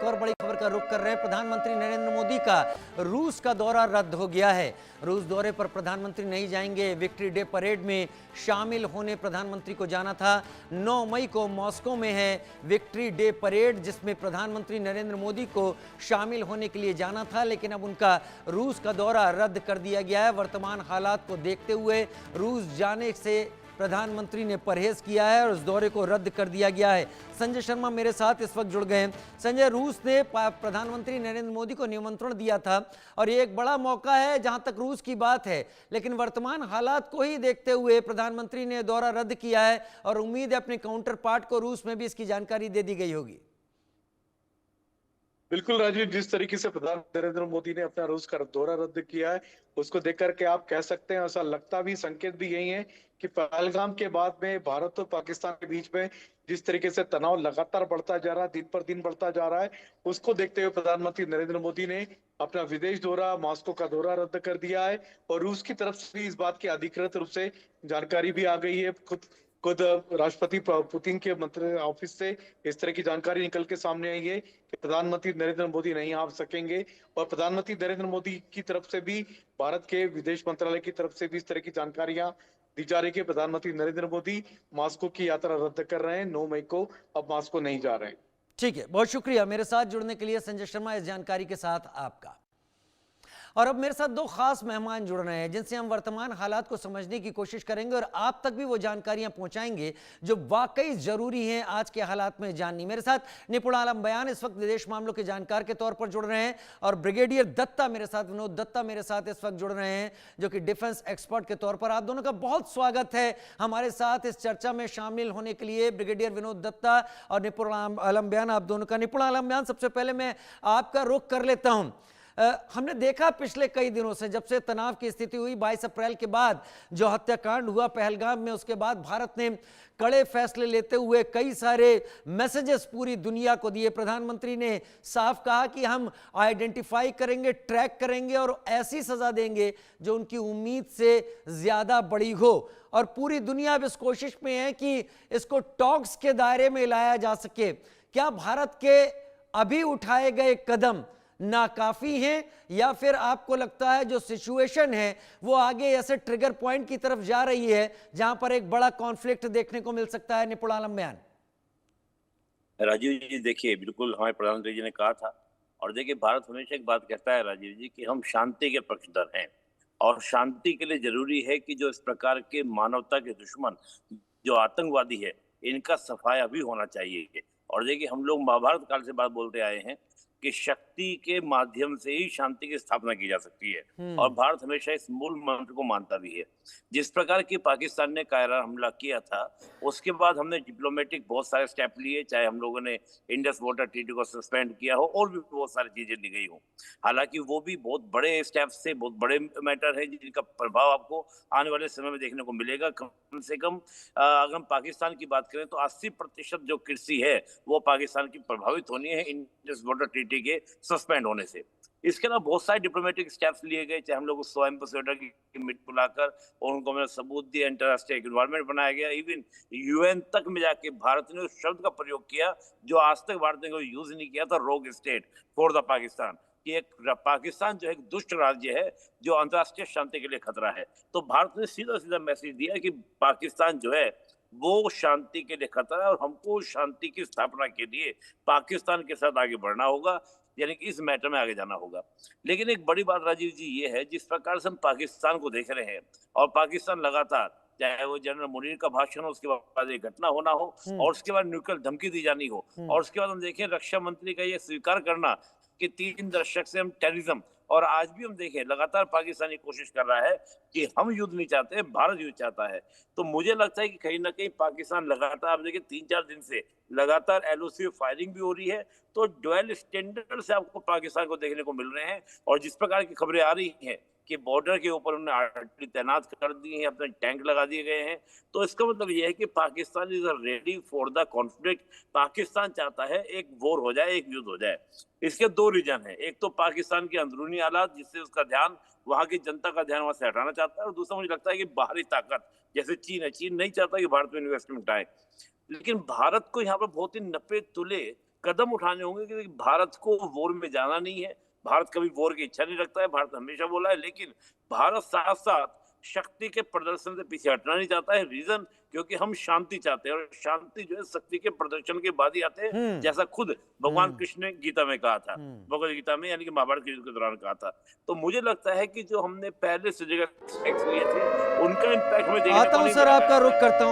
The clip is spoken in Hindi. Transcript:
और बड़ी खबर का रुख कर रहे हैं। प्रधानमंत्री नरेंद्र मोदी का रूस का दौरा रद्द हो गया है। रूस दौरे पर प्रधानमंत्री नहीं जाएंगे। विक्ट्री डे परेड में शामिल होने प्रधानमंत्री को जाना था। 9 मई को मॉस्को में है विक्ट्री डे परेड, जिसमें प्रधानमंत्री नरेंद्र मोदी को शामिल होने के लिए जाना था, लेकिन अब उनका रूस का दौरा रद्द कर दिया गया है। वर्तमान हालात को देखते हुए रूस जाने से प्रधानमंत्री ने परहेज किया है और उस दौरे को रद्द कर दिया गया है। संजय शर्मा मेरे साथ इस वक्त जुड़ गए हैं। संजय, रूस ने प्रधानमंत्री नरेंद्र मोदी को निमंत्रण दिया था और ये एक बड़ा मौका है जहां तक रूस की बात है, लेकिन वर्तमान हालात को ही देखते हुए प्रधानमंत्री ने दौरा रद्द किया है और उम्मीद है अपने काउंटर पार्ट को रूस में भी इसकी जानकारी दे दी गई होगी। बिल्कुल राजीव, जिस तरीके से प्रधानमंत्री नरेंद्र मोदी ने अपना रूस का दौरा रद्द किया है, उसको देख करके आप कह सकते हैं, ऐसा लगता भी, संकेत भी यही है कि पहलगाम के बाद में भारत और पाकिस्तान के बीच में जिस तरीके से तनाव लगातार बढ़ता जा रहा है, दिन पर दिन बढ़ता जा रहा है, उसको देखते हुए प्रधानमंत्री नरेंद्र मोदी ने अपना विदेश दौरा, मॉस्को का दौरा रद्द कर दिया है। और रूस की तरफ से भी इस बात की अधिकृत रूप से जानकारी भी आ गई है। खुद राष्ट्रपति पुतिन के मंत्री ऑफिस से इस तरह की जानकारी निकल के सामने आई है कि प्रधानमंत्री नरेंद्र मोदी नहीं आ सकेंगे। और प्रधानमंत्री नरेंद्र मोदी की तरफ से भी, भारत के विदेश मंत्रालय की तरफ से भी इस तरह की जानकारियां दी जा रही है कि प्रधानमंत्री नरेंद्र मोदी मॉस्को की यात्रा रद्द कर रहे हैं। 9 मई को अब मॉस्को नहीं जा रहे हैं। ठीक है, बहुत शुक्रिया मेरे साथ जुड़ने के लिए संजय शर्मा, इस जानकारी के साथ आपका। और अब मेरे साथ 2 खास मेहमान जुड़ रहे हैं जिनसे हम वर्तमान हालात को समझने की कोशिश करेंगे और आप तक भी वो जानकारियां पहुंचाएंगे जो वाकई जरूरी हैं आज के हालात में जाननी। मेरे साथ निपुण आलम बयान इस वक्त विदेश मामलों के जानकार के तौर पर जुड़ रहे हैं और ब्रिगेडियर दत्ता मेरे साथ, विनोद दत्ता मेरे साथ इस वक्त जुड़ रहे हैं जो कि डिफेंस एक्सपर्ट के तौर पर। आप दोनों का बहुत स्वागत है हमारे साथ इस चर्चा में शामिल होने के लिए। ब्रिगेडियर विनोद दत्ता और निपुण आलम बयान, आप दोनों का। निपुण आलम बयान, सबसे पहले मैं आपका रुख कर लेता हूं। हमने देखा पिछले कई दिनों से, जब से तनाव की स्थिति हुई 22 अप्रैल के बाद जो हत्याकांड हुआ पहलगाम में, उसके बाद भारत ने कड़े फैसले लेते हुए कई सारे मैसेजेस पूरी दुनिया को दिए। प्रधानमंत्री ने साफ कहा कि हम आइडेंटिफाई करेंगे, ट्रैक करेंगे और ऐसी सजा देंगे जो उनकी उम्मीद से ज्यादा बड़ी हो। और पूरी दुनिया अब इस कोशिश में है कि इसको टॉक्स के दायरे में लाया जा सके। क्या भारत के अभी उठाए गए कदम नाकाफी हैं या फिर आपको लगता है जो सिचुएशन है वो आगे ऐसे ट्रिगर पॉइंट की तरफ जा रही है जहां पर एक बड़ा कॉन्फ्लिक्ट देखने को मिल सकता है? निपुण आलम बयान। राजीव जी, देखिए, बिल्कुल हमारे प्रधानमंत्री जी ने कहा था। और देखिए, भारत हमेशा एक बात कहता है राजीव जी कि हम शांति के पक्षधर हैं और शांति के लिए जरूरी है कि जो इस प्रकार के मानवता के दुश्मन जो आतंकवादी है, इनका सफाया भी होना चाहिए। और देखिए, हम लोग महाभारत काल से बात बोलते आए हैं कि शक्ति के माध्यम से ही शांति की स्थापना की जा सकती है और भारत हमेशा इस मूल मंत्र को मानता भी है। जिस प्रकार की पाकिस्तान ने कायरा हमला किया था, उसके बाद हमने डिप्लोमेटिक बहुत सारे स्टेप लिए, चाहे हम लोगों ने इंडस वाटर ट्रीटी को सस्पेंड किया हो और भी बहुत सारी चीजें ली गई हो। हालांकि वो भी बहुत बड़े स्टेप्स थे, बहुत बड़े मैटर है जिनका प्रभाव आपको आने वाले समय में देखने को मिलेगा। कम से कम अगर हम पाकिस्तान की बात करें तो 80% जो कृषि है वो पाकिस्तान की प्रभावित होनी है इंडस वाटर ट्रीटी के सस्पेंड होने से। इसके अलावा बहुत सारे डिप्लोमेटिक स्टेप्स लिए गए, चाहे हम लोग सो एम्बेसडर की मीट बुलाकर और उनको मैंने सबूत दिया, इंटरनेशनल एनवायरमेंट बनाया गया, इवन यूएन तक में जाके भारत ने उस शब्द का प्रयोग किया जो आज तक भारत ने कोई यूज नहीं किया था, रोग स्टेट फॉर द पाकिस्तान, कि एक पाकिस्तान जो एक दुष्ट राज्य है जो अंतर्राष्ट्रीय शांति के लिए खतरा है। तो भारत ने सीधा सीधा मैसेज दिया कि पाकिस्तान जो है वो शांति के लिए खतरा है और हमको शांति की स्थापना के लिए पाकिस्तान के साथ आगे बढ़ना होगा, यानी कि इस मैटर में आगे जाना होगा। लेकिन एक बड़ी बात राजीव जी ये है, जिस प्रकार से हम पाकिस्तान को देख रहे हैं और पाकिस्तान लगातार, चाहे वो जनरल मुनीर का भाषण हो, उसके बाद एक घटना होना हो और उसके बाद न्यूक्लियर धमकी दी जानी हो, और उसके बाद हम देखें रक्षा मंत्री का ये स्वीकार करना कि 3 दशक से हम टेररिज्म, और आज भी हम देखें लगातार पाकिस्तानी कोशिश कर रहा है कि हम युद्ध नहीं चाहते, भारत युद्ध चाहता है। तो मुझे लगता है कि कहीं ना कहीं पाकिस्तान लगातार, आप देखिए 3-4 दिन से लगातार एलओसी फायरिंग भी हो रही है, तो डुअल स्टैंडर्ड से आपको पाकिस्तान को देखने को मिल रहे हैं। और जिस प्रकार की खबरें आ रही हैं कि बॉर्डर के ऊपर उन्होंने आर्टिलरी तैनात कर दी है, अपने टैंक लगा दिए गए हैं, तो इसका मतलब यह है कि Pakistan is ready for the conflict. Pakistan चाहता है एक वॉर हो जाए, एक युद्ध हो जाए। इसके 2 रीजन है, एक तो पाकिस्तान के अंदरूनी हालात जिससे उसका ध्यान, वहां की जनता का ध्यान वहां से हटाना चाहता है, और दूसरा मुझे लगता है कि बाहरी ताकत जैसे चीन है, चीन नहीं चाहता कि भारत में इन्वेस्टमेंट आए। लेकिन भारत को यहाँ पर बहुत ही नपे तुले कदम उठाने होंगे कि भारत को वॉर में जाना नहीं है। भारत कभी वॉर की इच्छा नहीं रखता है, भारत हमेशा बोला है, लेकिन भारत साथ साथ शक्ति के प्रदर्शन से पीछे हटना नहीं चाहता है। रीजन क्योंकि हम शांति चाहते हैं, और शांति जो है शक्ति के प्रदर्शन के बाद ही आते हैं, जैसा खुद भगवान कृष्ण ने गीता में कहा था, भगवद गीता में, यानी कि महाभारत के युद्ध के दौरान कहा था। तो मुझे लगता है कि जो हमने पहले से जगह लिए थे उनका इम्पैक्ट हमें देखने को आता हूं नहीं सर, मिला आपका है। रुख करता हूं।